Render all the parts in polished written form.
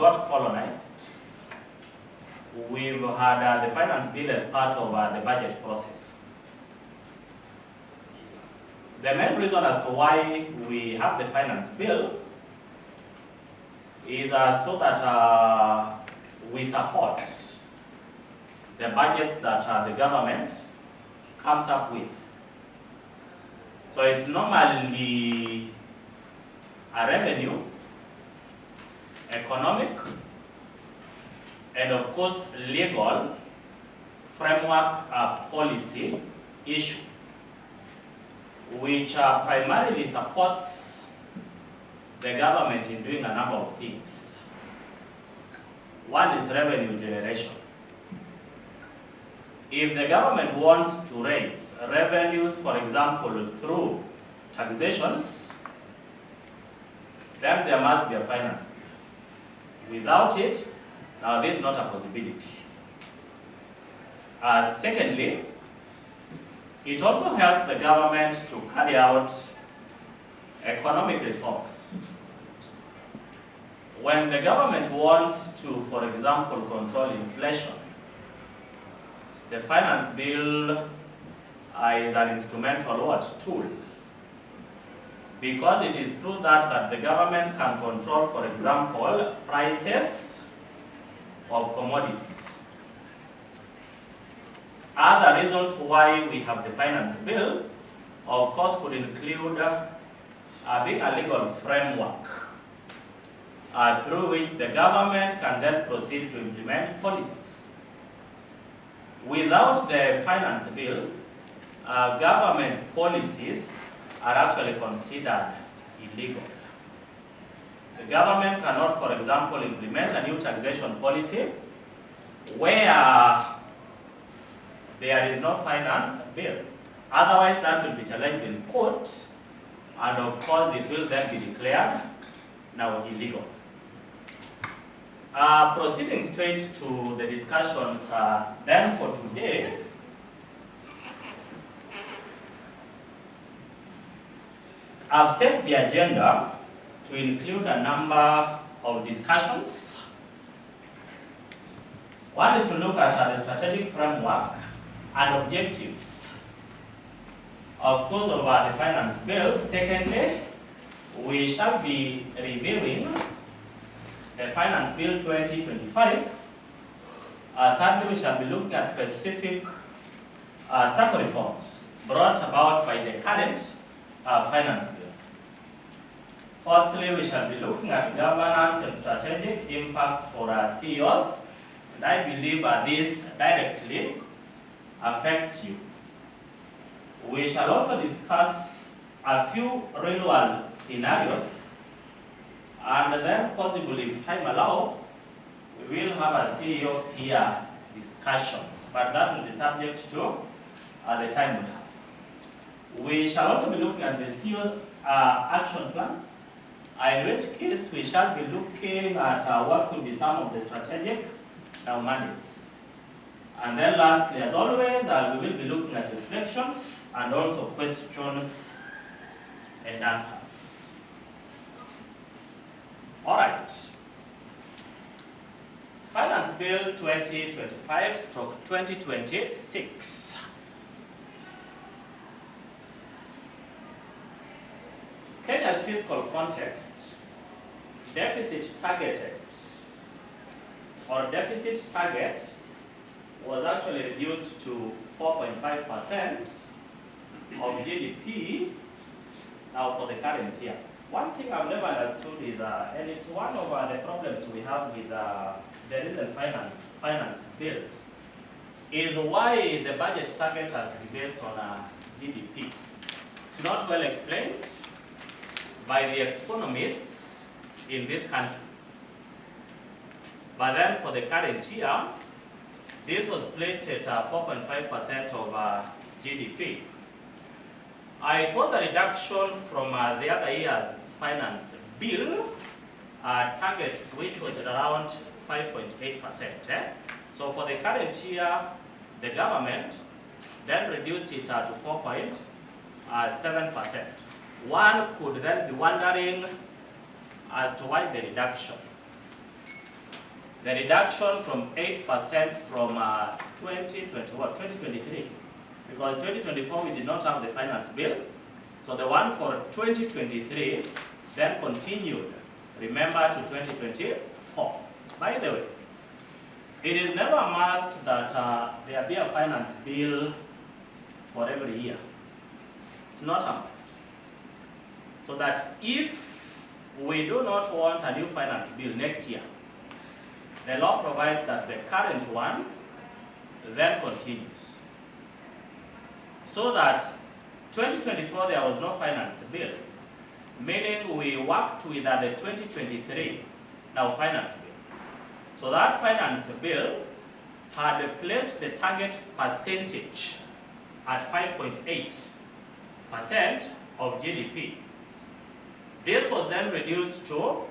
got colonized, we've had the finance bill as part of the budget process. The main reason as to why we have the finance bill is so that we support the budgets that the government comes up with. So it's normally a revenue, economic, and of course legal framework policy issue, which primarily supports the government in doing a number of things. One is revenue generation. If the government wants to raise revenues, for example, through taxations, then there must be a finance bill. Without it, now this is not a possibility. Secondly, it also helps the government to carry out economic reforms. When the government wants to, for example, control inflation, the finance bill is an instrumental tool, because it is through that the government can control, for example, prices of commodities. Other reasons why we have the finance bill, of course, could include being a legal framework through which the government can then proceed to implement policies. Without the finance bill, government policies are actually considered illegal. The government cannot, for example, implement a new taxation policy where there is no finance bill. Otherwise, that will be challenged in court, and of course, it will then be declared now illegal. Proceeding straight to the discussions then for today, I've set the agenda to include a number of discussions. One is to look at the strategic framework and objectives, of course, of the finance bill. Secondly, we shall be reviewing the Finance Bill 2025. Thirdly, we shall be looking at specific Sacco reforms brought about by the current finance bill. Fourthly, we shall be looking at governance and strategic impacts for CEOs, and I believe this directly affects you. We shall also discuss a few real-world scenarios, and then possibly, if time allows, we will have a CEO peer discussions, but that will be subject to the time we have. We shall also be looking at the CEO's action plan, in which case we shall be looking at what could be some of the strategic mandates. And then lastly, as always, we will be looking at reflections and also questions and answers. All right. Finance Bill 2025/2026. Kenya's fiscal context, deficit target was actually reduced to 4.5% of GDP now for the current year. One thing I've never understood is, and it's one of the problems we have with the recent finance bills, is why the budget target has to be based on GDP. It's not well explained by the economists in this country. But then for the current year, this was placed at 4.5% of GDP. It was a reduction from the other year's finance bill target, which was at around 5.8%. So for the current year, the government then reduced it to 4.7%. One could then be wondering as to why the reduction. the reduction from 8% from 2023, because 2024 we did not have the finance bill, so the one for 2023 then continued, remember, to 2024. By the way, it is never a must that there be a finance bill for every year. It's not a must. So that if we do not want a new finance bill next year, the law provides that the current one then continues. So that 2024 there was no finance bill, meaning we worked with the 2023 now finance bill. So that finance bill had placed the target percentage at 5.8% of GDP. This was then reduced to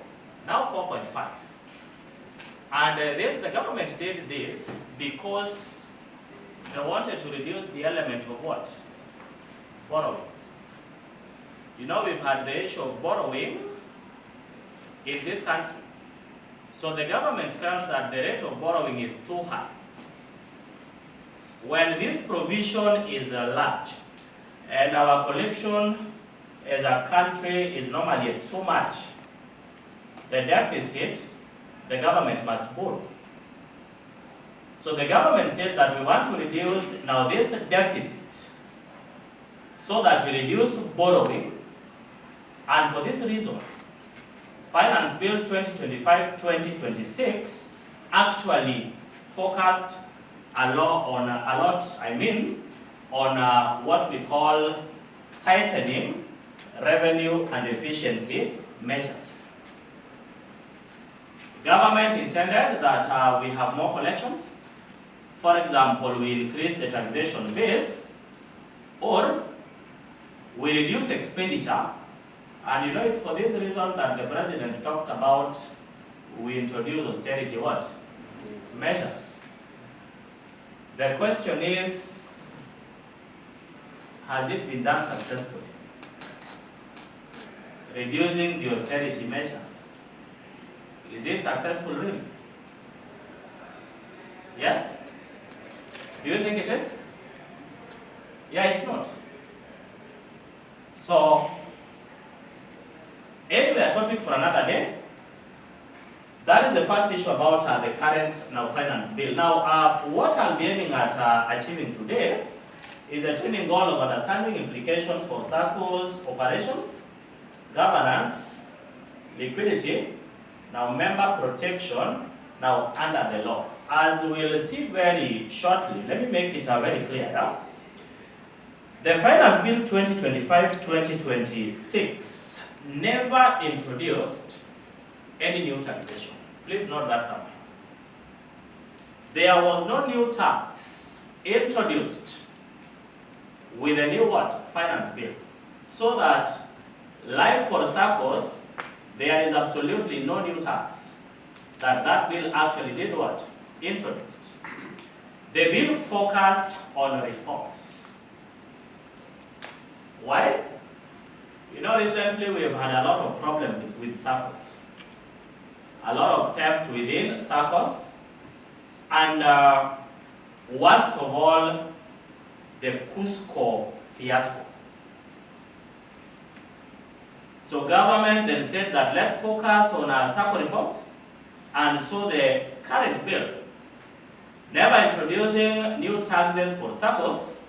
now 4.5. And the government did this because they wanted to reduce the element of what? Borrowing. You know, we've had the issue of borrowing in this country. So the government felt that the rate of borrowing is too high. When this provision is large, and our collection as a country is normally at so much, the deficit, the government must borrow. So the government said that we want to reduce now this deficit so that we reduce borrowing, and for this reason, Finance Bill 2025-2026 actually focused a lot on what we call tightening revenue and efficiency measures. Government intended that we have more collections. For example, we increase the taxation base, or we reduce expenditure. And you know, it's for this reason that the president talked about we introduce austerity what? Measures. The question is, has it been done successfully? Reducing the austerity measures. Is it successful really? Yes? Do you think it is? Yeah, it's not. So, anyway, a topic for another day. That is the first issue about the current now finance bill. Now, what I'll be aiming at achieving today is the training goal of understanding implications for SACCOs operations, governance, liquidity, now member protection, now under the law. As we'll see very shortly, let me make it very clear now. The Finance Bill 2025-2026 never introduced any new taxation. Please note that somewhere. There was no new tax introduced with the new what? Finance Bill. So that, like for SACCOs, there is absolutely no new tax that bill actually did what? Introduced. The bill focused on reforms. Why? You know, recently we've had a lot of problems with SACCOs. A lot of theft within SACCOs. And worst of all, the Cusco fiasco. So government then said that let's focus on our SACCO reforms. And so the current bill, never introducing new taxes for SACCOs,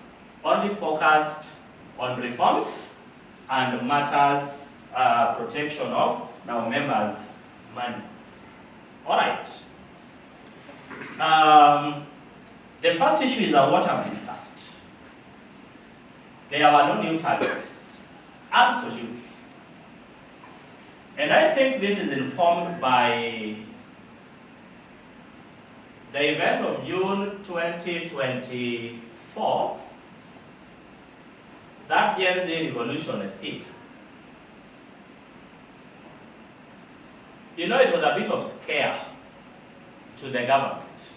only focused on reforms and matters protection of now members' money. All right. The first issue is what I've discussed. There were no new taxes. Absolutely. And I think this is informed by the event of June 2024, that Gen Z revolution thing. You know, it was a bit of scare to the government.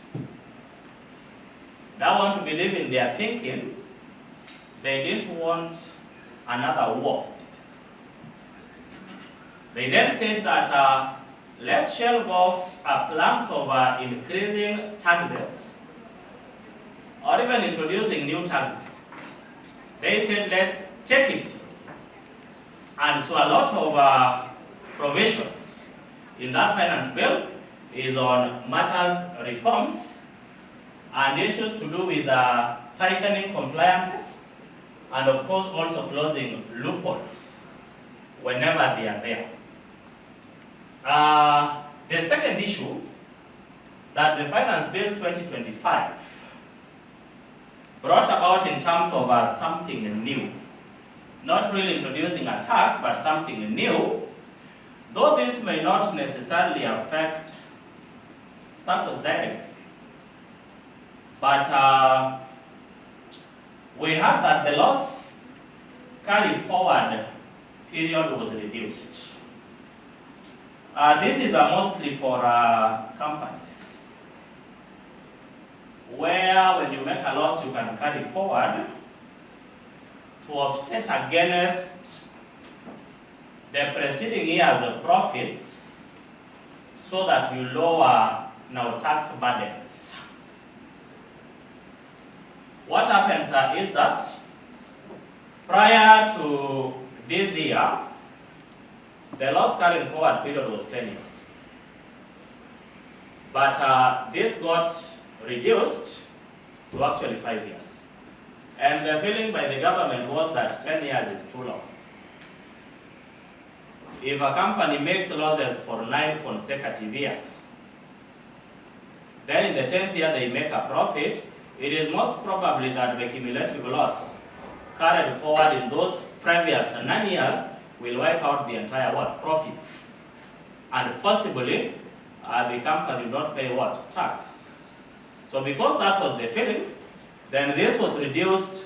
They want to believe in their thinking. They didn't want another war. They then said that let's shelve off plans of increasing taxes or even introducing new taxes. They said, let's take it. And so a lot of provisions in that finance bill is on matters reforms and issues to do with tightening compliances and of course also closing loopholes whenever they are there. The second issue that the Finance Bill 2025 brought about in terms of something new, not really introducing a tax, but something new, though this may not necessarily affect SACCOs directly. But we heard that the loss carry forward period was reduced. This is mostly for companies, where when you make a loss, you can carry forward to offset against the preceding year's profits so that you lower now tax burdens. What happens is that prior to this year, the loss carrying forward period was 10 years. But this got reduced to actually 5 years. And the feeling by the government was that 10 years is too long. If a company makes losses for 9 consecutive years, then in the 10th year they make a profit, it is most probably that the cumulative loss carried forward in those previous 9 years will wipe out the entire profits. And possibly, the company will not pay tax. So because that was the feeling, then this was reduced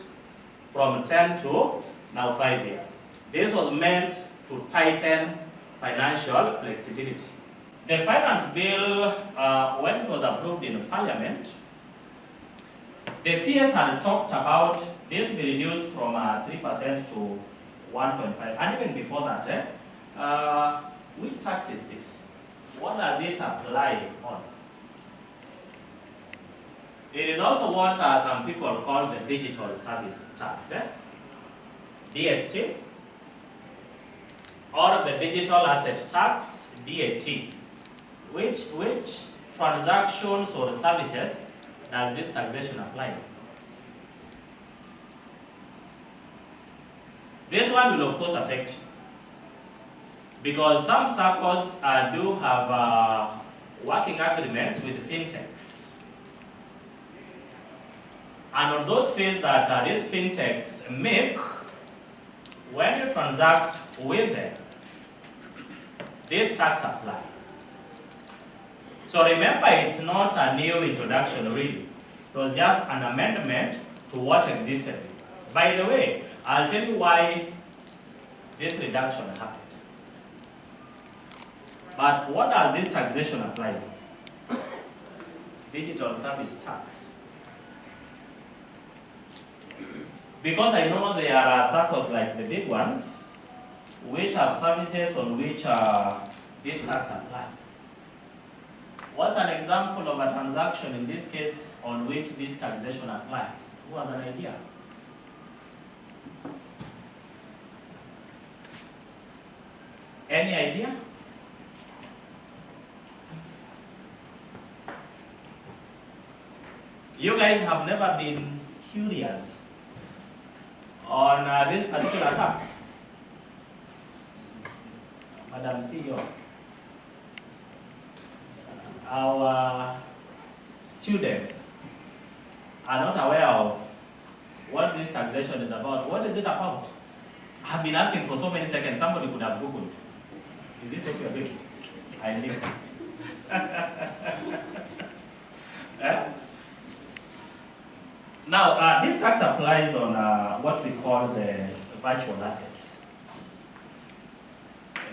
from 10 to now 5 years. This was meant to tighten financial flexibility. The finance bill, when it was approved in Parliament, the CS had talked about this be reduced from 3% to 1.5%, and even before that, which tax is this? What does it apply on? It is also what some people call the digital service tax, DST, or the digital asset tax, DAT. Which transactions or services does this taxation apply? This one will of course affect you, because some SACCOs do have working agreements with fintechs. And on those fees that these fintechs make, when you transact with them, this tax applies. So remember, it's not a new introduction really. It was just an amendment to what existed. By the way, I'll tell you why this reduction happened. But what does this taxation apply to? Digital service tax. Because I know there are SACCOs like the big ones, which have services on which this tax applies. What's an example of a transaction in this case on which this taxation applies? Who has an idea? Any idea? You guys have never been curious on this particular tax? Madam CEO, our students are not aware of what this taxation is about. What is it about? I've been asking for so many seconds, somebody could have Googled. Is it what you're doing? I knew. Now, this tax applies on what we call the virtual assets.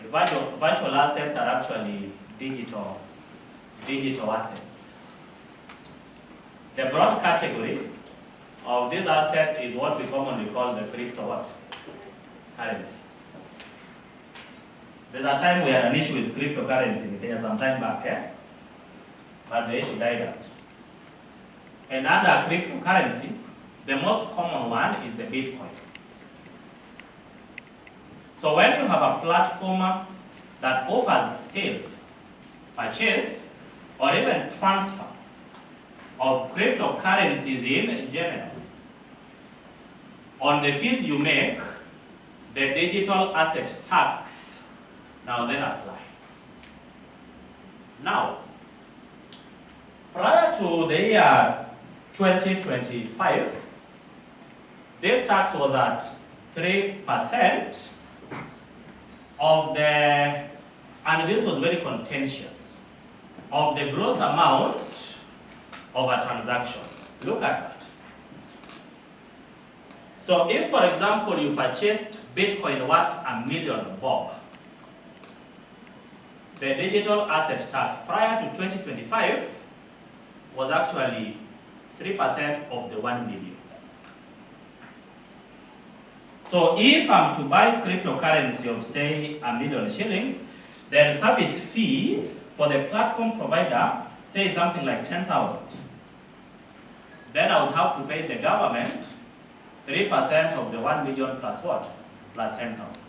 The virtual assets are actually digital assets. The broad category of these assets is what we commonly call the crypto currency. There's a time we had an issue with cryptocurrency in Kenya some time back, but the issue died out. And under cryptocurrency, the most common one is the Bitcoin. So when you have a platform that offers sale, purchase, or even transfer of cryptocurrencies in general, on the fees you make, the digital asset tax now then apply. Now, prior to the year 2025, this tax was at 3% of the, and this was very contentious, of the gross amount of a transaction. Look at that. So if, for example, you purchased Bitcoin worth $1 million, Bob, the digital asset tax prior to 2025 was actually 3% of the 1 million. So if I'm to buy cryptocurrency of say $1 million shillings, then service fee for the platform provider, say something like 10,000. Then I would have to pay the government 3% of the 1 million plus what? Plus 10,000.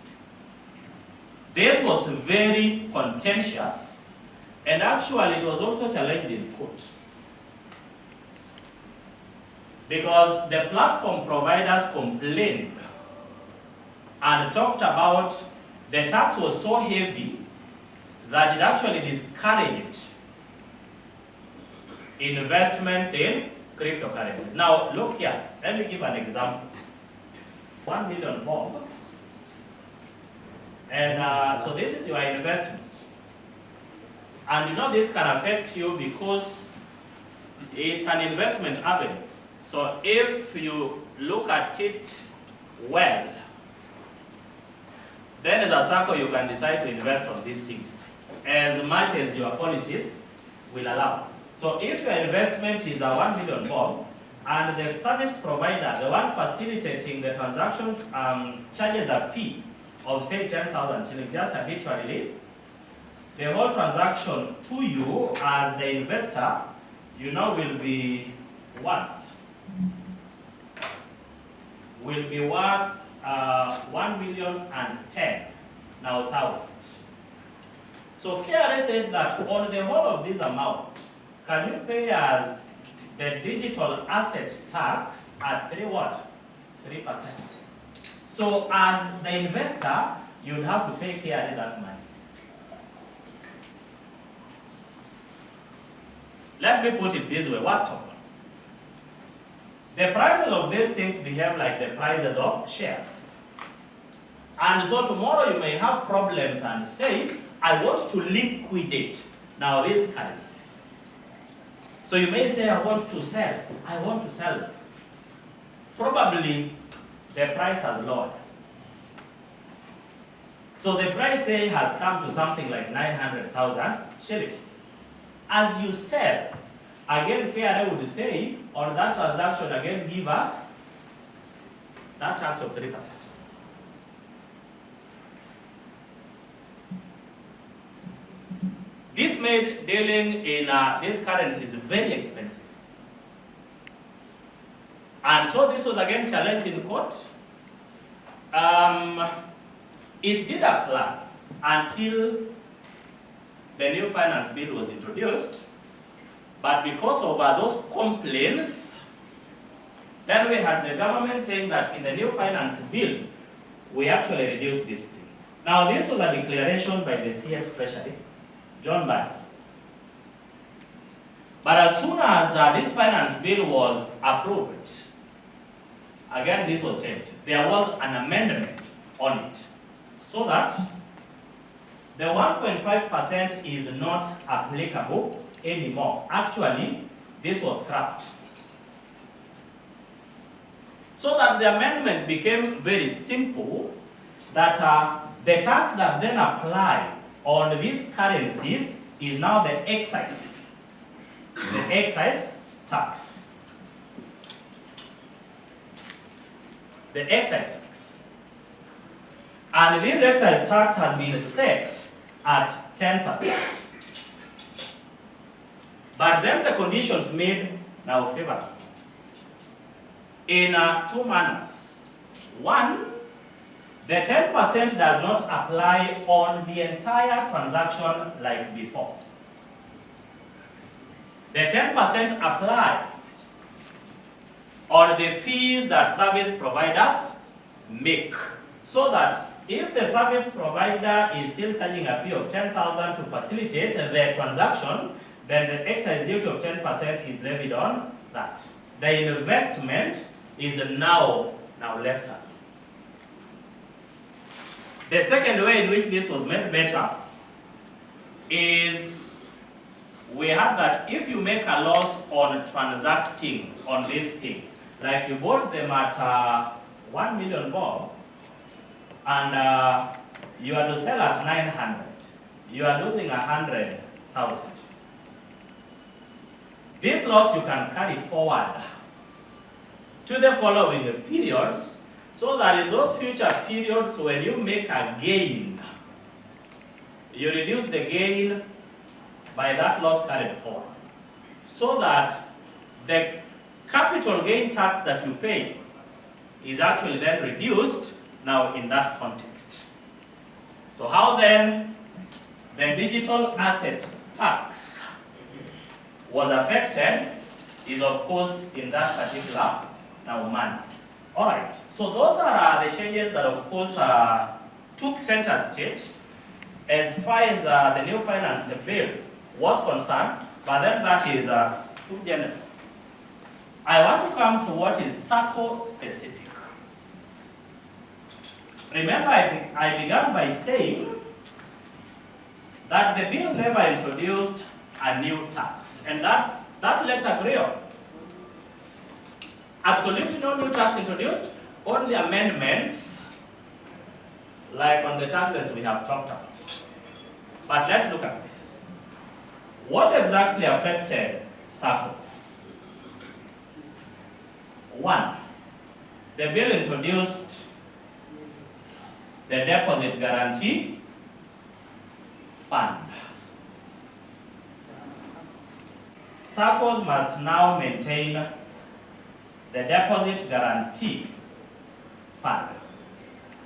This was very contentious, and actually it was also challenged in court. Because the platform providers complained and talked about the tax was so heavy that it actually discouraged investments in cryptocurrencies. Now look here, let me give an example. 1 million Bob. And so this is your investment. And you know this can affect you because it's an investment avenue. So if you look at it well, then as a Sacco you can decide to invest on these things as much as your policies will allow. So if your investment is a 1 million Bob, and the service provider, the one facilitating the transactions, charges a fee of say 10,000 shillings just arbitrarily, the whole transaction to you as the investor, you know, will be worth 1,010,000 now thousands. So KRA said that on the whole of this amount, can you pay us the digital asset tax at 3%? So as the investor, you'd have to pay KRA that money. Let me put it this way, worst of all. The prices of these things behave like the prices of shares. And so tomorrow you may have problems and say, I want to liquidate now these currencies. So you may say, I want to sell. Probably the price has lowered. So the price, say, has come to something like 900,000 shillings. As you sell, again, KRA would say, on that transaction, again, give us that tax of 3%. This made dealing in these currencies very expensive. And so this was again challenged in court. It did apply until the new finance bill was introduced. But because of those complaints, then we had the government saying that in the new finance bill, we actually reduced this thing. Now this was a declaration by the CS Treasury, John Barry. But as soon as this finance bill was approved, again this was changed. There was an amendment on it, so that the 1.5% is not applicable anymore. Actually, this was scrapped. So that the amendment became very simple, that the tax that then applied on these currencies is now the excise tax. The excise tax. And this excise tax has been set at 10%. But then the conditions made now favorable in two manners. One, the 10% does not apply on the entire transaction like before. The 10% apply on the fees that service providers make. So that if the service provider is still charging a fee of 10,000 to facilitate the transaction, then the excise duty of 10% is levied on that. The investment is now left out. The second way in which this was made better is we have that if you make a loss on transacting on this thing, like you bought them at 1 million bob and you are to sell at 900, you are losing 100,000. This loss you can carry forward to the following periods, so that in those future periods when you make a gain, you reduce the gain by that loss carried forward, so that the capital gain tax that you pay is actually then reduced now in that context. So how then the digital asset tax was affected is of course in that particular now manner. All right, so those are the changes that of course took center stage as far as the new finance bill was concerned, but then that is too general. I want to come to what is Sacco specific. Remember, I began by saying that the bill never introduced a new tax, and that let's agree on. Absolutely no new tax introduced, only amendments like on the taxes we have talked about. But let's look at this. What exactly affected SACCOs? One, the bill introduced the deposit guarantee fund. SACCOs must now maintain the deposit guarantee fund.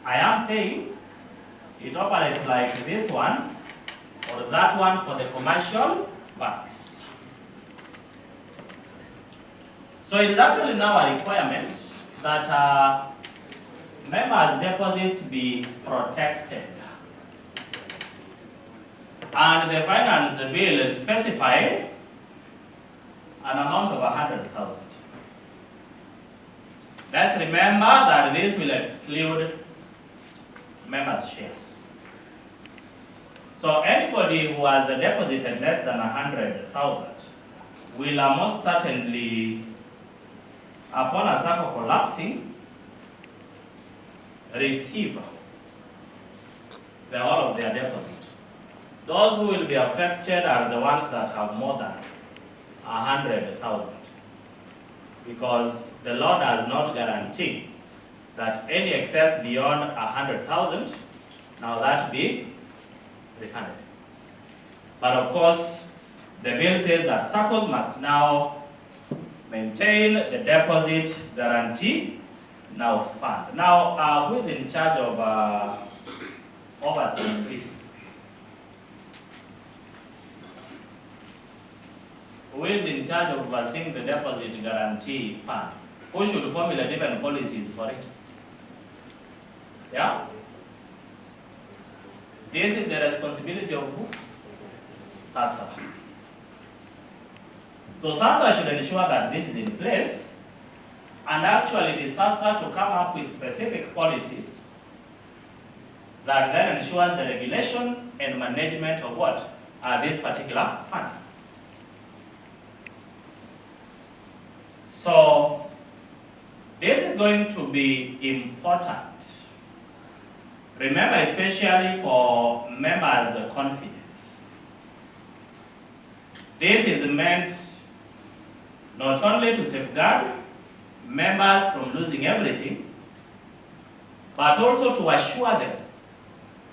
I am saying it operates like this one or that one for the commercial banks. So it is actually now a requirement that members' deposits be protected. And the finance bill specifies an amount of 100,000. Let's remember that this will exclude members' shares. So anybody who has deposited less than 100,000 will most certainly, upon a Sacco collapsing, receive the whole of their deposit. Those who will be affected are the ones that have more than 100,000, because the law does not guarantee that any excess beyond 100,000 now that be refunded. But of course, the bill says that SACCOs must now maintain the deposit guarantee now fund. Now, who is in charge of overseeing this? Who is in charge of overseeing the deposit guarantee fund? Who should formulate even policies for it? Yeah? This is the responsibility of who? SACCO. So SACCO should ensure that this is in place, and actually it is SACCO to come up with specific policies that then ensures the regulation and management of what? This particular fund. So this is going to be important. Remember, especially for members' confidence. This is meant not only to safeguard members from losing everything, but also to assure them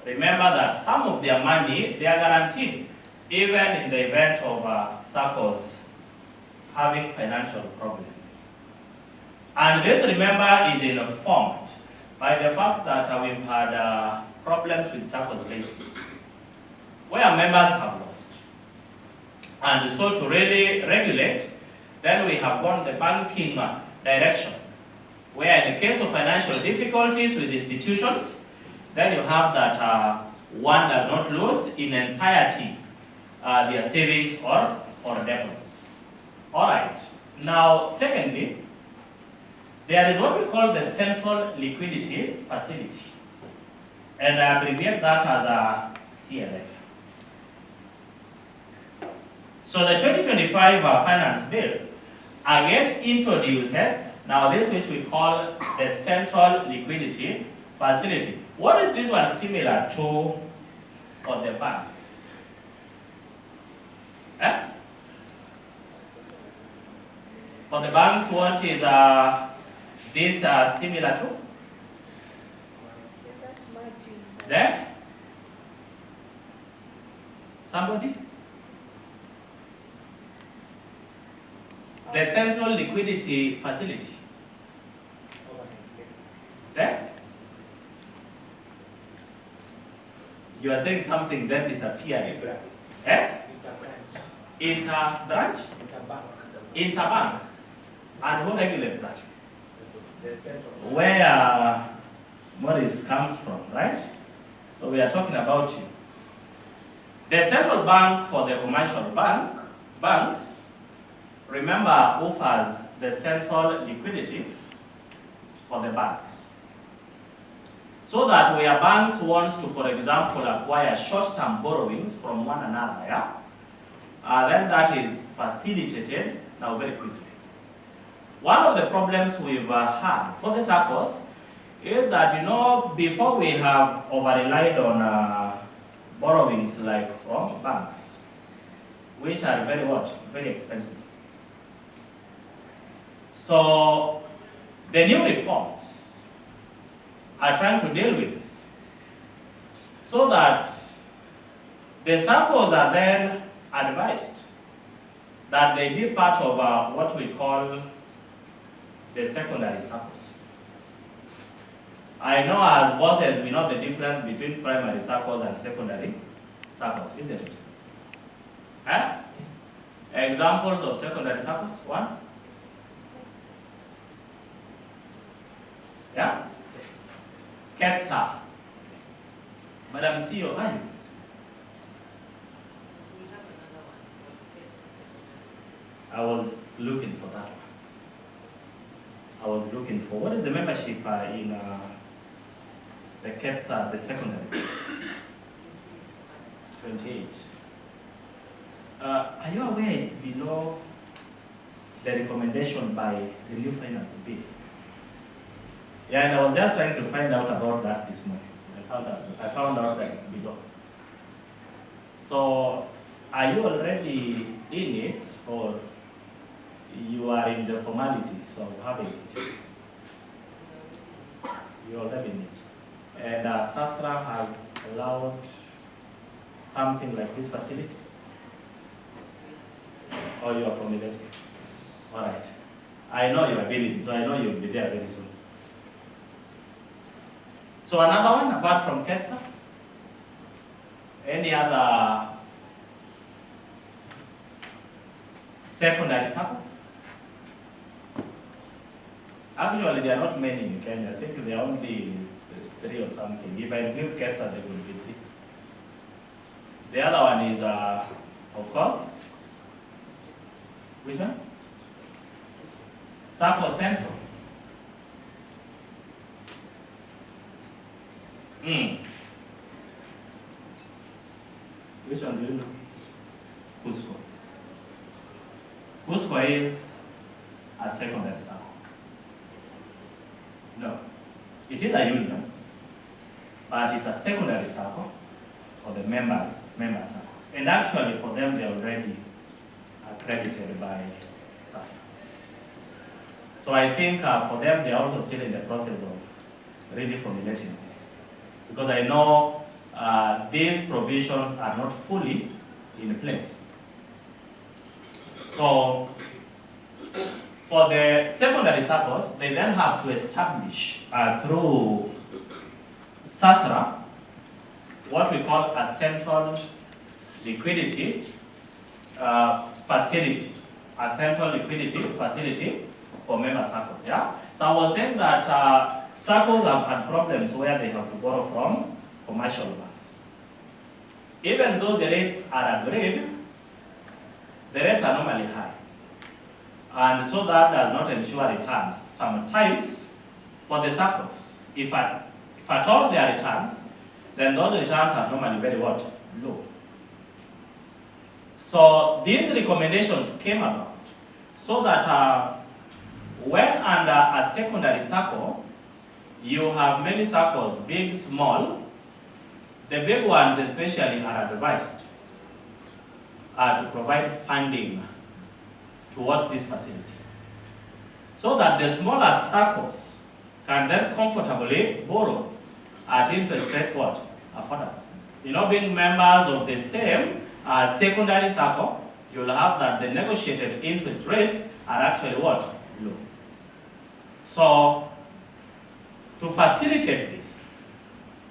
remember that some of their money, they are guaranteed, even in the event of SACCOs having financial problems. And this, remember, is informed by the fact that we've had problems with SACCOs lately, where members have lost. And so to really regulate, then we have gone the banking direction, where in the case of financial difficulties with institutions, then you have that one does not lose in entirety their savings or deposits. All right. Now, secondly, there is what we call the central liquidity facility, and I abbreviate that as a CLF. So the 2025 finance bill again introduces now this which we call the central liquidity facility. What is this one similar to for the banks? For the banks, what is this similar to? There? Somebody? The central liquidity facility. There? You are saying something then disappeared. Inter-branch? Interbank. And who regulates that? Where Morris comes from, right? So we are talking about you. The central bank for the commercial banks, remember, offers the central liquidity for the banks. So that where banks wants to, for example, acquire short-term borrowings from one another, then that is facilitated now very quickly. One of the problems we've had for the SACCOs is that, before we have over-relied on borrowings like from banks, which are very expensive. So the new reforms are trying to deal with this, so that the SACCOs are then advised that they be part of what we call the secondary SACCOs. I know as bosses we know the difference between primary SACCOs and secondary SACCOs, isn't it? Examples of secondary SACCOs, one? Yeah? KETSA. Madam CEO, are you? I was looking for that. I was looking for, what is the membership in the KETSA, the secondary? 28. Are you aware it's below the recommendation by the new finance bill? Yeah, and I was just trying to find out about that this morning. I found out that it's below. So, are you already in it, or you are in the formalities of having it? You're already in it. And SASRA has allowed something like this facility? Or you are formulating? All right. I know your ability, so I know you'll be there very soon. So another one, apart from KETSA? Any other secondary SACCO? Actually, there are not many in Kenya. I think there are only 3 or something. If I include KETSA, there will be 3. The other one is, of course, which one? Sacco Central. Which one do you know? Cusco. Cusco is a secondary SACCO. No. It is a union, but it's a secondary SACCO for the member SACCOs. And actually for them, they're already accredited by SASCO. So I think for them, they're also still in the process of really formulating this. Because I know these provisions are not fully in place. So, for the secondary SACCOs, they then have to establish through SASRA what we call a central liquidity facility. A central liquidity facility for member SACCOs. Yeah? So I was saying that SACCOs have had problems where they have to borrow from commercial banks. Even though the rates are agreed, the rates are normally high. And so that does not ensure returns. Sometimes, for the SACCOs, if at all there are returns, then those returns are normally very what? Low. So these recommendations came about so that when under a secondary SACCO, you have many SACCOs, big, small. The big ones especially are advised to provide funding towards this facility, so that the smaller SACCOs can then comfortably borrow at interest rates what? Affordable. You know, being members of the same secondary SACCO, you'll have that the negotiated interest rates are actually what? Low. So, to facilitate this,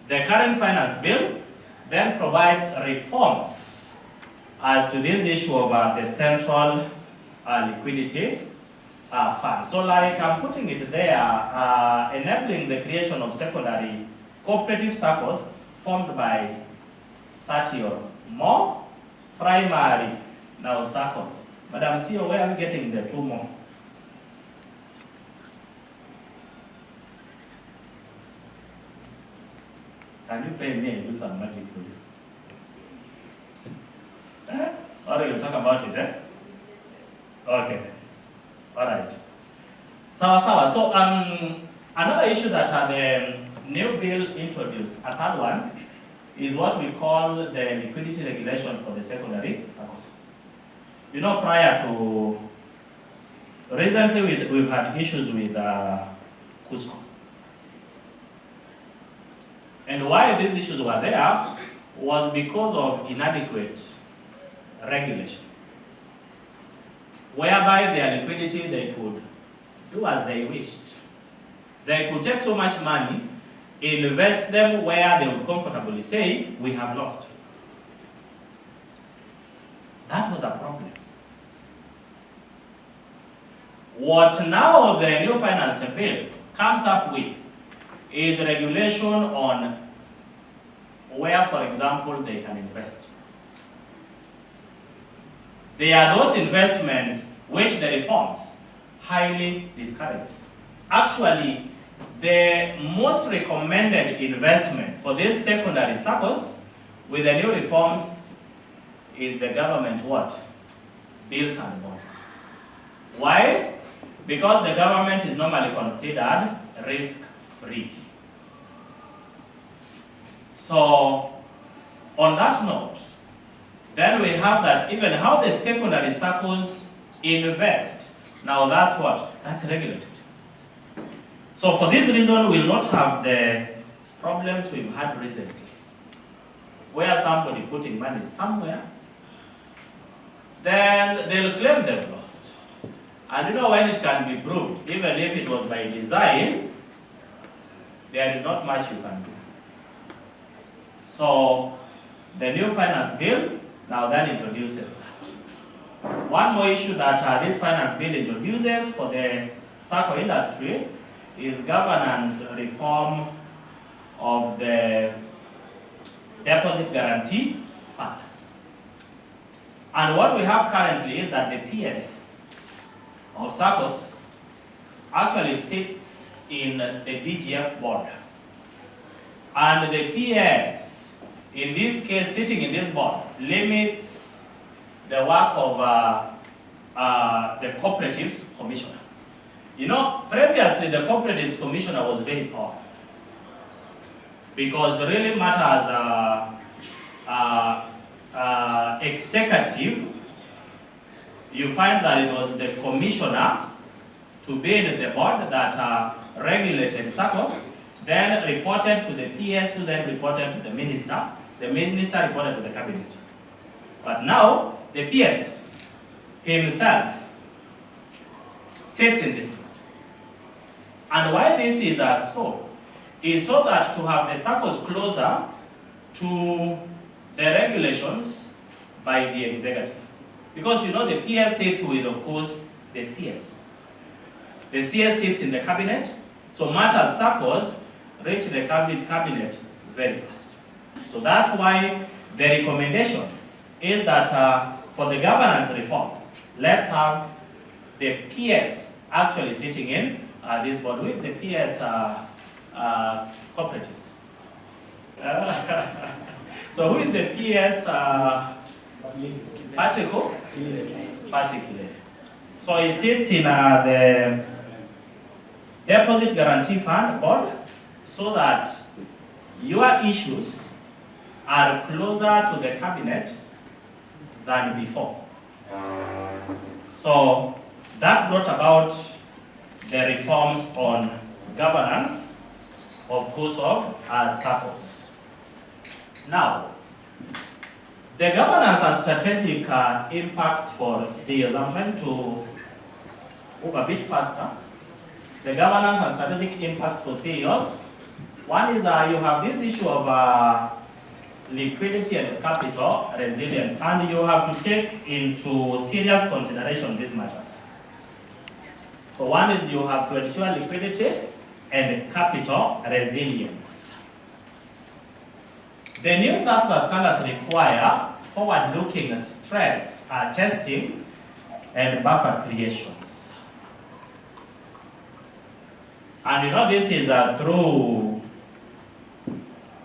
the current finance bill then provides reforms as to this issue of the central liquidity fund. So like I'm putting it there, enabling the creation of secondary cooperative SACCOs formed by 30 or more primary now SACCOs. Madam CEO, where are we getting the 2 more? Can you pay me and do some magic for you? Or you'll talk about it, eh? Okay. All right. So, another issue that the new bill introduced, a third one, is what we call the liquidity regulation for the secondary SACCOs. You know, prior to, recently we've had issues with Cusco. And why these issues were there was because of inadequate regulation, whereby their liquidity they could do as they wished. They could take so much money, invest them where they would comfortably say, we have lost. That was a problem. What now the new finance bill comes up with is regulation on where, for example, they can invest. They are those investments which the reforms highly discourages. Actually, the most recommended investment for these secondary SACCOs with the new reforms is the government what? Bills and bonds. Why? Because the government is normally considered risk-free. So, on that note, then we have that even how the secondary SACCOs invest. Now that's what? That's regulated. So for this reason, we'll not have the problems we've had recently, where somebody putting money somewhere, then they'll claim they've lost. And you know when it can be proved, even if it was by design, there is not much you can do. So the new finance bill now then introduces that. One more issue that this finance bill introduces for the SACCO industry is governance reform of the deposit guarantee fund. And what we have currently is that the PS of SACCOs actually sits in the DGF board. And the PS, in this case, sitting in this board, limits the work of the Cooperatives Commissioner. You know, previously the Cooperatives Commissioner was very powerful, because really matters executive, you find that it was the commissioner to be in the board that regulated SACCOs, then reported to the PS, who then reported to the minister reported to the cabinet. But now, the PS himself sits in this board. And why this is so that to have the SACCOs closer to the regulations by the executive. Because you know the PS sits with, of course, the CS. The CS sits in the cabinet, so matters SACCOs reach the cabinet very fast. So that's why the recommendation is that for the governance reforms, let's have the PS actually sitting in this board. Who is the PS cooperatives? So who is the PS? Patrick who? Patrick. So he sits in the Deposit Guarantee Fund board, so that your issues are closer to the cabinet than before. So that brought about the reforms on governance, of course, of SACCOs. Now, the governance and strategic impacts for CEOs. I'm trying to move a bit faster. The governance and strategic impacts for CEOs. One is you have this issue of liquidity and capital resilience, and you have to take into serious consideration these matters. So one is you have to ensure liquidity and capital resilience. The new SACCO standards require forward-looking stress testing and buffer creations. And you know this is through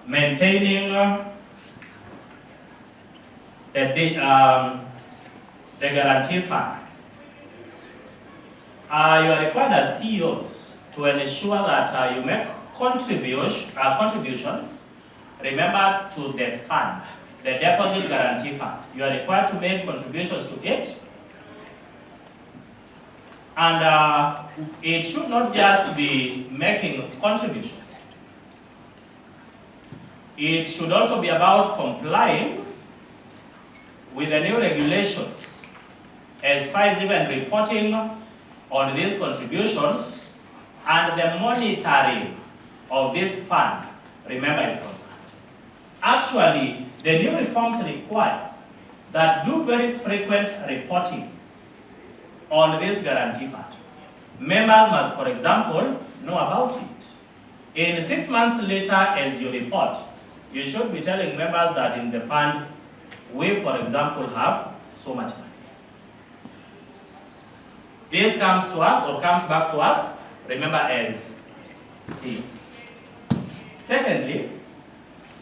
maintaining the guarantee fund. You are required as CEOs to ensure that you make contributions, remember, to the fund, the Deposit Guarantee Fund. You are required to make contributions to it. And it should not just be making contributions. It should also be about complying with the new regulations as far as even reporting on these contributions and the monitoring of this fund, remember, is concerned. Actually, the new reforms require that do very frequent reporting on this guarantee fund. Members must, for example, know about it. In 6 months later, as you report, you should be telling members that in the fund, we, for example, have so much money. This comes to us, or comes back to us, remember, as CEOs. Secondly,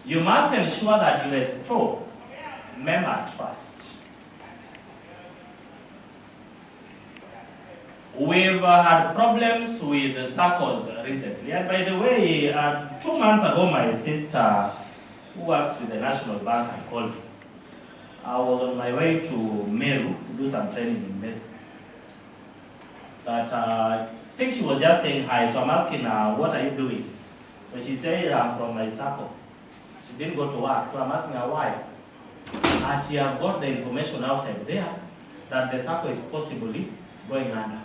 you must ensure that you restore member trust. We've had problems with the SACCOs recently, and by the way, 2 months ago, my sister, who works with the National Bank, had called me. I was on my way to Meru to do some training in Meru. But I think she was just saying hi, so I'm asking her, what are you doing? So she said, I'm from my Sacco. She didn't go to work, so I'm asking her why. And she have got the information outside there that the Sacco is possibly going under.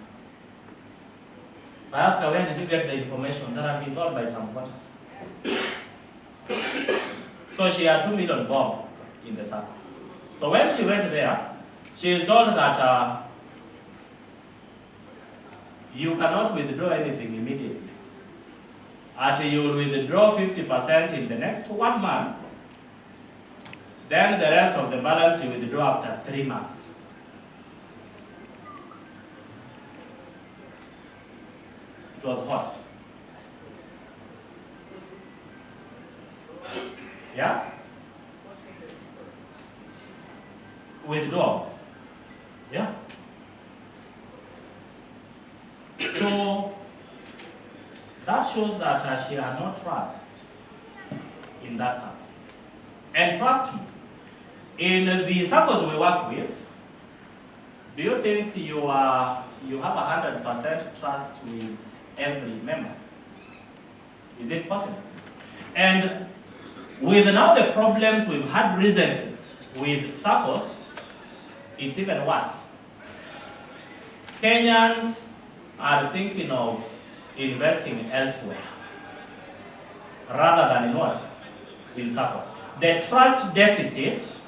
I asked her, where did you get the information? That I've been told by some quarters. So she had 2 million bob in the Sacco. So when she went there, she is told that you cannot withdraw anything immediately. You will withdraw 50% in the next 1 month. Then the rest of the balance you withdraw after 3 months. It was hot. Yeah? Withdraw. Yeah? So that shows that she had no trust in that SACCO. And trust me, in the SACCOs we work with, do you think you have 100% trust with every member? Is it possible? And with now the problems we've had recently with SACCOs, it's even worse. Kenyans are thinking of investing elsewhere rather than in what? In SACCOs. The trust deficit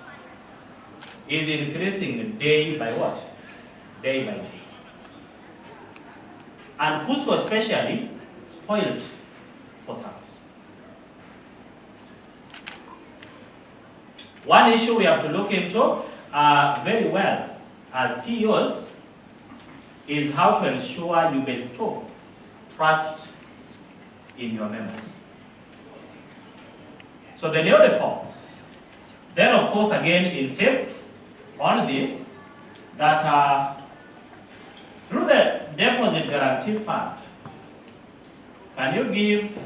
is increasing day by what? Day by day. And Cusco especially spoiled for SACCOs. One issue we have to look into very well as CEOs is how to ensure you bestow trust in your members. So the new reforms then of course again insists on this, that through the deposit guarantee fund, can you give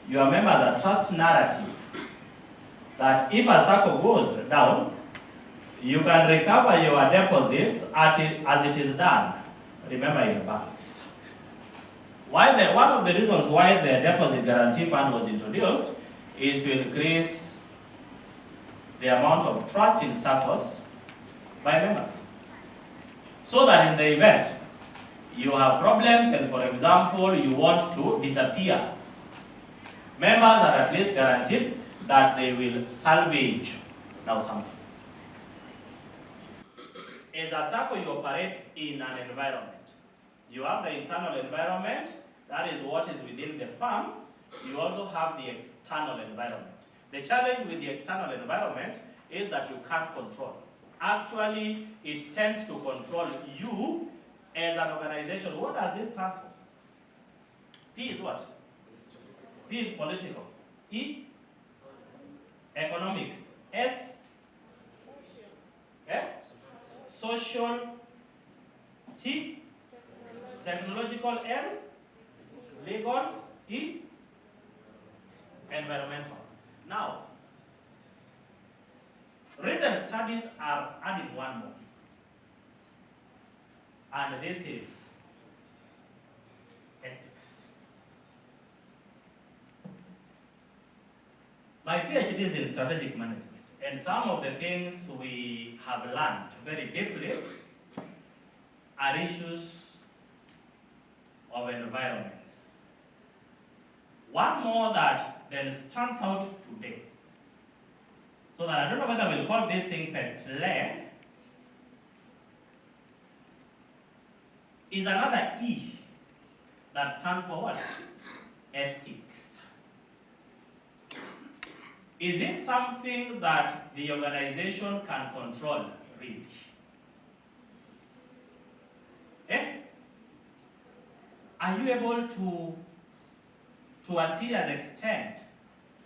your members a trust narrative that if a SACCO goes down, you can recover your deposits as it is done, remember, in banks. One of the reasons why the deposit guarantee fund was introduced is to increase the amount of trust in SACCOs by members. So that in the event you have problems and, for example, you want to disappear, members are at least guaranteed that they will salvage now something. As a SACCO, you operate in an environment. You have the internal environment, that is what is within the firm. You also have the external environment. The challenge with the external environment is that you can't control. Actually, it tends to control you as an organization. What does this stand for? P is what? P is political. E? Economic. S? Social. T? Technological. L? Legal. E? Environmental. Now, recent studies are adding one more. And this is ethics. My PhD is in strategic management, and some of the things we have learned very deeply are issues of environments. One more that then stands out today, so that I don't know whether we'll call this thing pestle, is another E that stands for what? Ethics. Is it something that the organization can control, really? Are you able to a serious extent,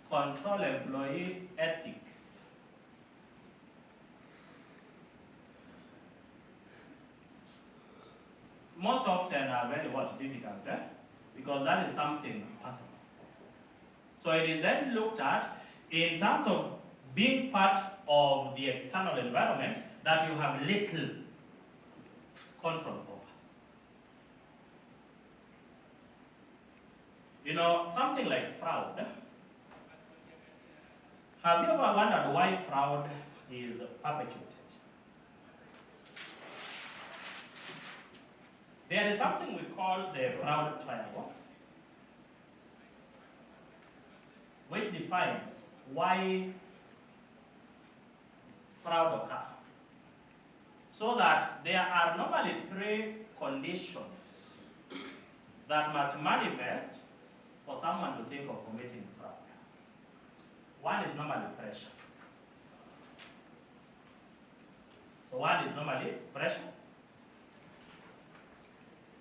control employee ethics? Most often are very difficult, because that is something personal. So it is then looked at in terms of being part of the external environment that you have little control over. You know, something like fraud. Have you ever wondered why fraud is perpetuated? There is something we call the fraud triangle, which defines why fraud occurs. So that there are normally three conditions that must manifest for someone to think of committing fraud. One is normally pressure. So one is normally pressure.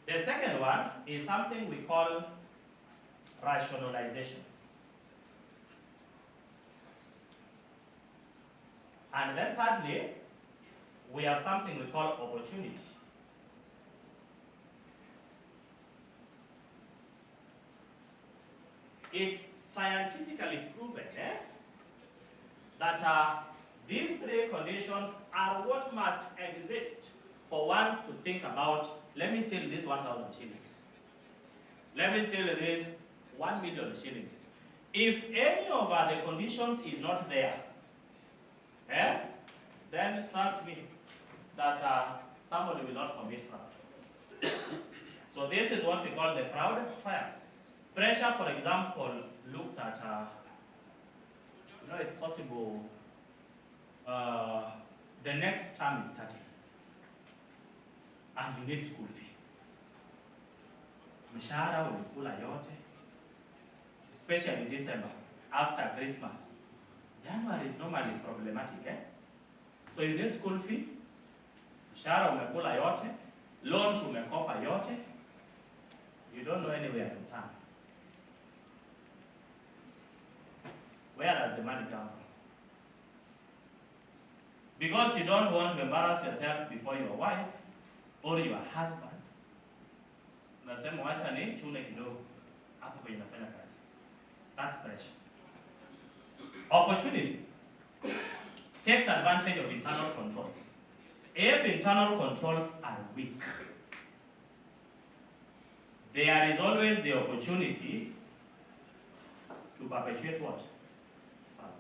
The second one is something we call rationalization. And then thirdly, we have something we call opportunity. It's scientifically proven that these three conditions are what must exist for one to think about, let me steal this 1,000 shillings. Let me steal this 1 million shillings. If any of the conditions is not there, then trust me that somebody will not commit fraud. So this is what we call the fraud trial. Pressure, for example, looks at, it's possible the next term is starting and you need school fee. Mshahara ulikula yote, especially in December, after Christmas. January is normally problematic, So you need school fee, mshahara umekula yote, loans umekopa yote, you don't know anywhere to turn. Where does the money come from? Because you don't want to embarrass yourself before your wife or your husband. Unasema wacha ni chune kidogo hapo kwenye nafanya kazi. That's pressure. Opportunity takes advantage of internal controls. If internal controls are weak, there is always the opportunity to perpetuate what? Fraud.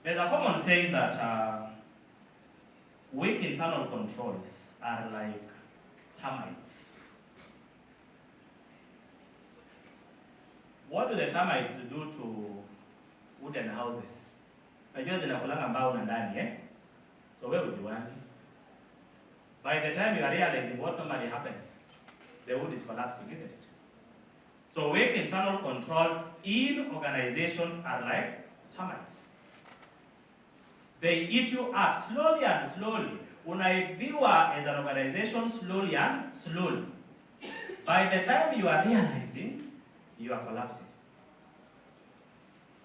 There's a common saying that weak internal controls are like termites. What do the termites do to wooden houses? Najua zinakulanga mbao na ndani, So where would you want it? By the time you are realizing what normally happens, the wood is collapsing, isn't it? So weak internal controls in organizations are like termites. They eat you up slowly and slowly. Unaibiwa as an organization slowly and slowly. By the time you are realizing, you are collapsing.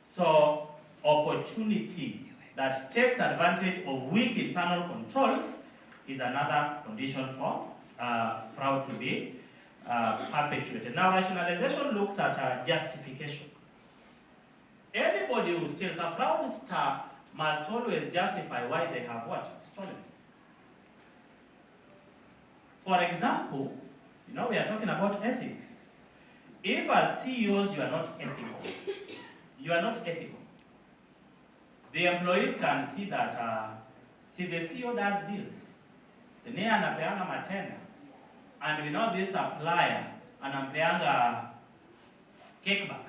So, opportunity that takes advantage of weak internal controls is another condition for fraud to be perpetuated. Now, rationalization looks at justification. Anybody who steals, a fraudster must always justify why they have what? Stolen. For example, we are talking about ethics. If as CEOs you are not ethical, the employees can see that, the CEO does deals. Sene anapeanga matenda, and we know this supplier anapeanga kickback.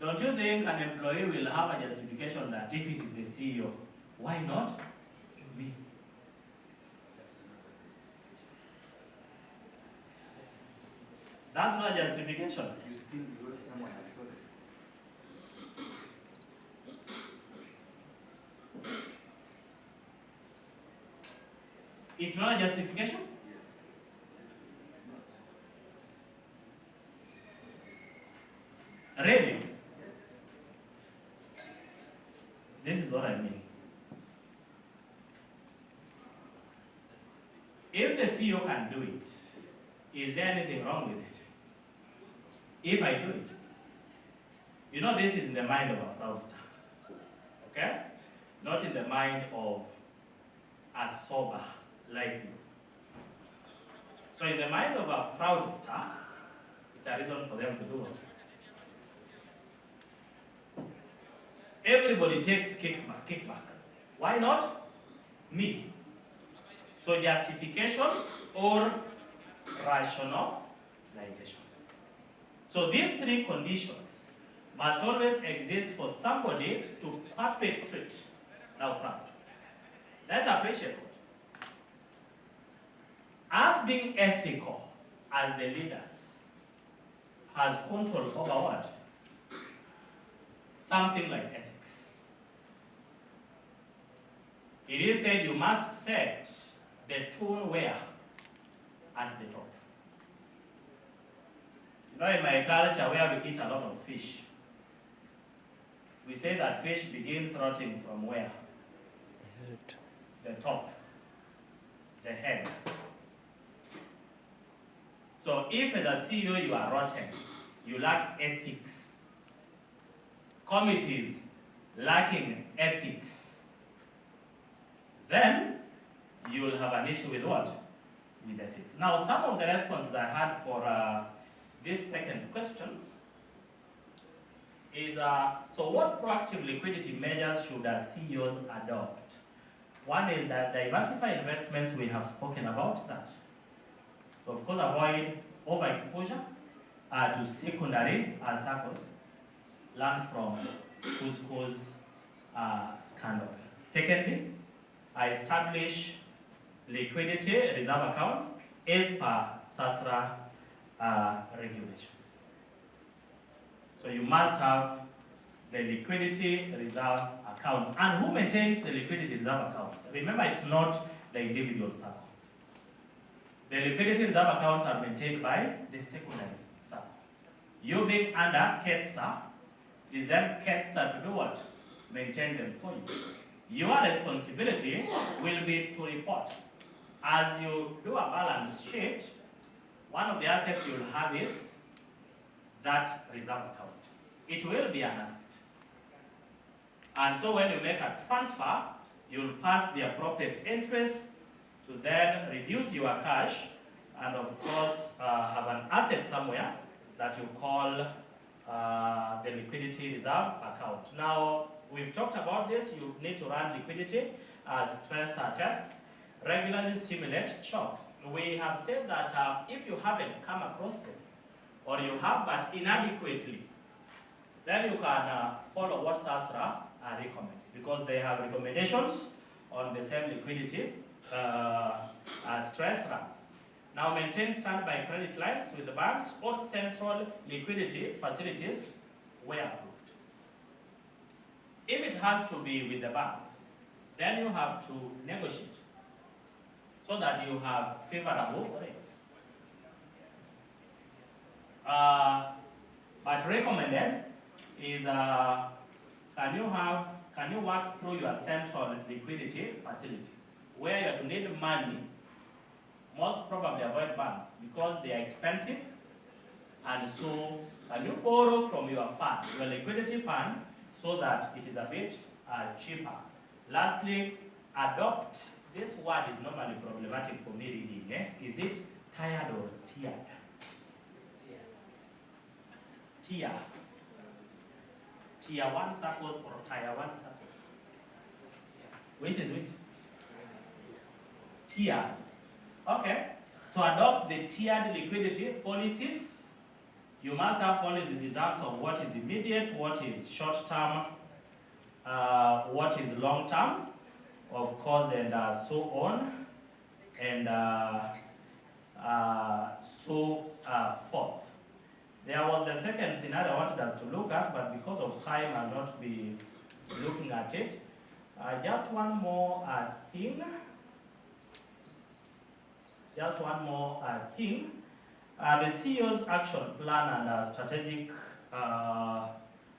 Don't you think an employee will have a justification that if it is the CEO, why not me? That's not a justification. You steal because someone has stolen. It's not a justification? Yes. Really? This is what I mean. If the CEO can do it, is there anything wrong with it? If I do it, this is in the mind of a fraudster, okay? Not in the mind of a sober like you. So in the mind of a fraudster, it's a reason for them to do it. Everybody takes kickback. Why not me? So justification or rationalization. So these three conditions must always exist for somebody to perpetrate now fraud. Let's appreciate it. Us being ethical as the leaders has control over what? Something like ethics. It is said you must set the tone where? At the top. In my culture where we eat a lot of fish, we say that fish begins rotting from where? The top, the head. So if as a CEO you are rotten, you lack ethics, committees lacking ethics, then you will have an issue with what? With ethics. Now, some of the responses I had for this second question is, so what proactive liquidity measures should CEOs adopt? One is that diversify investments, we have spoken about that. So of course avoid overexposure to secondary SACCOs. Learn from who's scandal. Secondly, establish liquidity reserve accounts as per SASRA regulations. So you must have the liquidity reserve accounts. And who maintains the liquidity reserve accounts? Remember, it's not the individual SACCO. The liquidity reserve accounts are maintained by the secondary SACCO. You being under KETSA, is then KETSA to do what? Maintain them for you. Your responsibility will be to report. As you do a balance sheet, one of the assets you'll have is that reserve account. It will be an asset. And so when you make a transfer, you'll pass the appropriate interest to then reduce your cash and of course have an asset somewhere that you call the liquidity reserve account. Now, we've talked about this. You need to run liquidity stress tests, regularly simulate shocks. We have said that if you haven't come across them, or you have but inadequately, then you can follow what SASRA recommends, because they have recommendations on the same liquidity stress runs. Now, maintain standby credit lines with the banks or central liquidity facilities where approved. If it has to be with the banks, then you have to negotiate so that you have favorable rates. But recommended is can you work through your central liquidity facility where you have to need money. Most probably avoid banks because they are expensive, and so can you borrow from your fund, your liquidity fund, so that it is a bit cheaper. Lastly, adopt. This word is normally problematic for me reading. Is it tired or tiered? Tier. Tier 1 SACCOs or Tier 1 SACCOs? Which is which? Tier. Okay. So adopt the tiered liquidity policies. You must have policies in terms of what is immediate, what is short term, what is long term, of course, and so on, and so forth. There was the second scenario I wanted us to look at, but because of time I'll not be looking at it. Just one more thing. Just one more thing. The CEO's action plan and strategic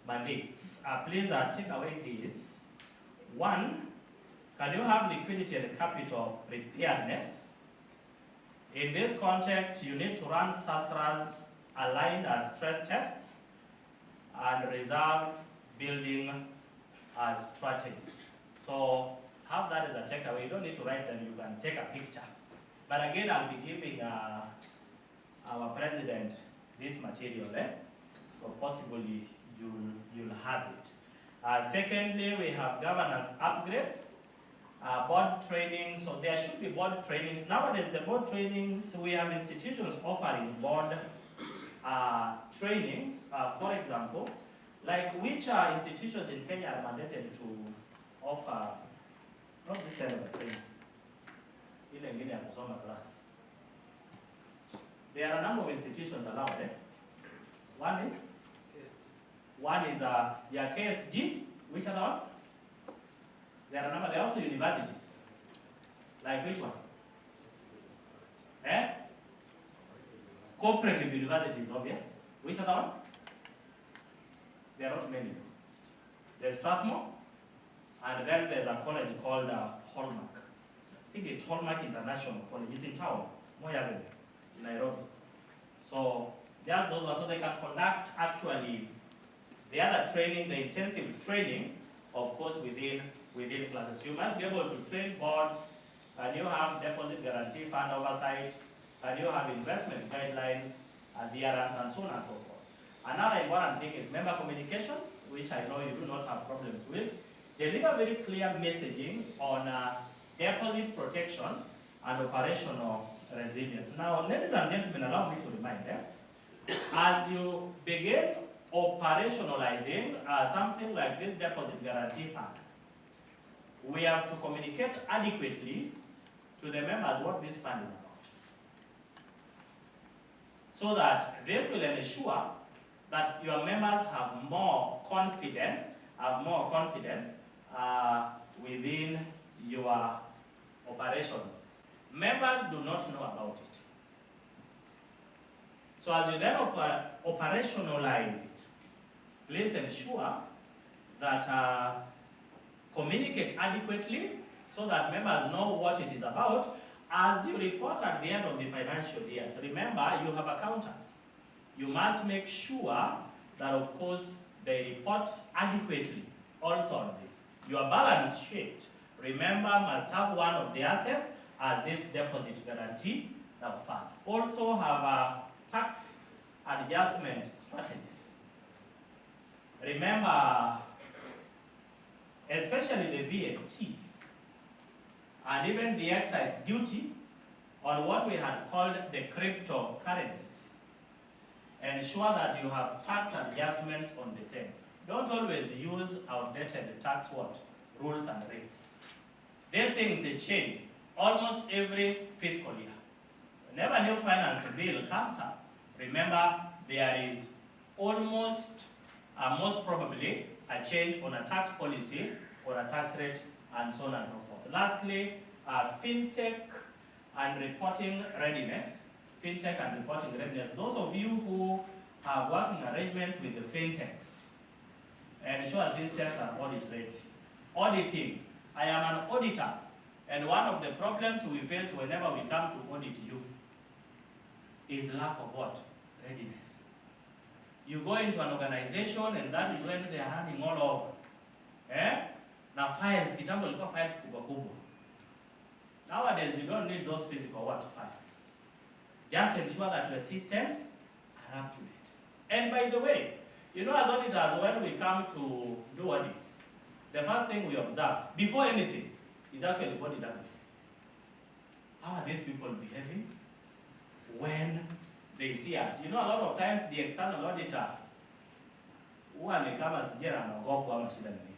mandates. Please take away this. One, can you have liquidity and capital preparedness? In this context, you need to run SASRA's aligned stress tests and reserve building strategies. So have that as a takeaway. You don't need to write them, you can take a picture. But again, I'll be giving our president this material, so possibly you'll have it. Secondly, we have governance upgrades, board training. So there should be board trainings. Nowadays, the board trainings, we have institutions offering board trainings. For example, like which institutions in Kenya are mandated to offer, not this kind of a training, class. There are a number of institutions allowed. One is your KSG. Which other one? There are a number. There are also universities. Like which one? Cooperative universities, obvious. Which other one? There are not many. There's Strathmore, and then there's a college called Hallmark. I think it's Hallmark International College. It's in town, Moi Avenue, in Nairobi. So just those ones, so they can conduct actually the other training, the intensive training, of course, within classes. You must be able to train boards, Can you have deposit guarantee fund oversight? Can you have investment guidelines, adherence, and so on and so forth? Another important thing is member communication, which I know you do not have problems with. Deliver very clear messaging on deposit protection and operational resilience. Now, ladies and gentlemen, allow me to remind them, as you begin operationalizing something like this deposit guarantee fund, we have to communicate adequately to the members what this fund is about, so that this will ensure that your members have more confidence, within your operations. Members do not know about it. So as you then operationalize it, please ensure that communicate adequately so that members know what it is about. As you report at the end of the financial years, remember you have accountants. You must make sure that, of course, they report adequately also on this. Your balance sheet, remember, must have one of the assets as this deposit guarantee fund. Also have tax adjustment strategies. Remember, especially the VAT and even the excise duty on what we had called the cryptocurrencies. Ensure that you have tax adjustments on the same. Don't always use outdated tax rules and rates. These things change almost every fiscal year. Whenever a new finance bill comes up, remember there is most probably a change on a tax policy or a tax rate and so on and so forth. Lastly, fintech and reporting readiness. Fintech and reporting readiness. Those of you who have working arrangements with the fintechs, ensure systems are audit ready. Auditing. I am an auditor, and one of the problems we face whenever we come to audit you is lack of what? Readiness. You go into an organization and that is when they are running all over. Na files, kitambo ilikuwa files kubwa kubwa. Nowadays you don't need those physical files. Just ensure that your systems are up to date. And by the way, you know, as auditors, when we come to do audits, the first thing we observe, before anything, is actually body language. How are these people behaving when they see us? You know, a lot of times the external auditor, huwa ni kama sijera anaogopa ama shida nini.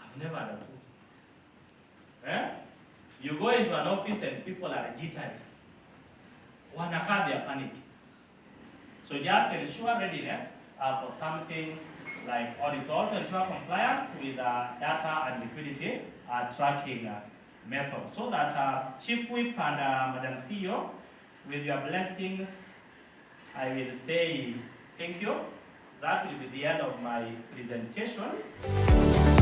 I've never understood. You go into an office and people are jittery. Wanakaa, they are panicking. So just ensure readiness for something like audit. Also ensure compliance with data and liquidity tracking method. So that Chief Whip and Madam CEO, with your blessings, I will say thank you. That will be the end of my presentation.